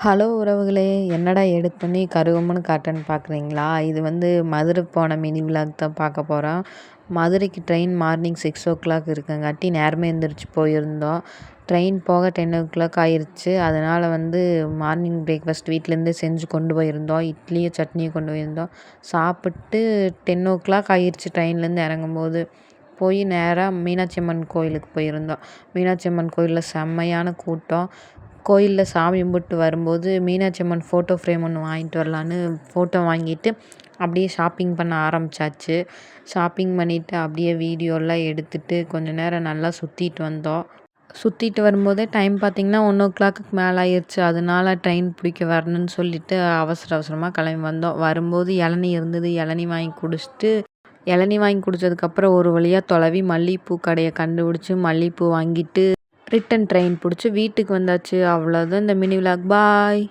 Hello உறவுகளே! என்னடா எடுத்தோனே கருகம்முன்னு காட்டுறேன்னு பார்க்குறீங்களா? இது மதுரை போன மினி விலாக் தான் பார்க்க போறோம். மதுரைக்கு ட்ரெயின் மார்னிங் 6:00 இருக்குங்காட்டி நேரமே எந்திரிச்சு போயிருந்தோம். ட்ரெயின் போக 10:00 ஆயிருச்சு. அதனால மார்னிங் பிரேக்ஃபாஸ்ட் வீட்லேருந்தே செஞ்சு கொண்டு போயிருந்தோம். இட்லியும் சட்னியும் கொண்டு போயிருந்தோம். சாப்பிட்டு 10:00 ஆயிருச்சு ட்ரெயின்லேருந்து இறங்கும்போது. போய் நேரா மீனாட்சி அம்மன் கோயிலுக்கு போயிருந்தோம். மீனாட்சி அம்மன் கோயில்ல செம்மையான கூட்டம். கோயில்ல சாமி கும்பிட்டு வரும்போது மீனாட்சி அம்மன் ஃபோட்டோ ஃப்ரேம் ஒன்று வாங்கிட்டு வரலான்னு ஃபோட்டோ வாங்கிட்டு அப்படியே ஷாப்பிங் பண்ண ஆரம்பிச்சாச்சு. ஷாப்பிங் பண்ணிவிட்டு அப்படியே வீடியோலாம் எடுத்துட்டு கொஞ்சம் நேரம் நல்லா சுற்றிட்டு வந்தோம். சுற்றிட்டு வரும்போதே டைம் பார்த்திங்கன்னா 1:00க்கு மேலே ஆயிருச்சு. அதனால ட்ரெயின் பிடிக்க வரணும்னு சொல்லிட்டு அவசர அவசரமாக கிளம்பி வந்தோம். வரும்போது இளநீ இருந்தது. இளநீ வாங்கி குடித்ததுக்கப்புறம் ஒரு வழியாக தொலைவி மல்லிகைப்பூ கடையை கண்டுபிடிச்சி மல்லிகைப்பூ வாங்கிட்டு ரிட்டன் ட்ரெயின் பிடிச்சி வீட்டுக்கு வந்தாச்சு. அவ்வளோதான் இந்த மினி விலாக். பாய்.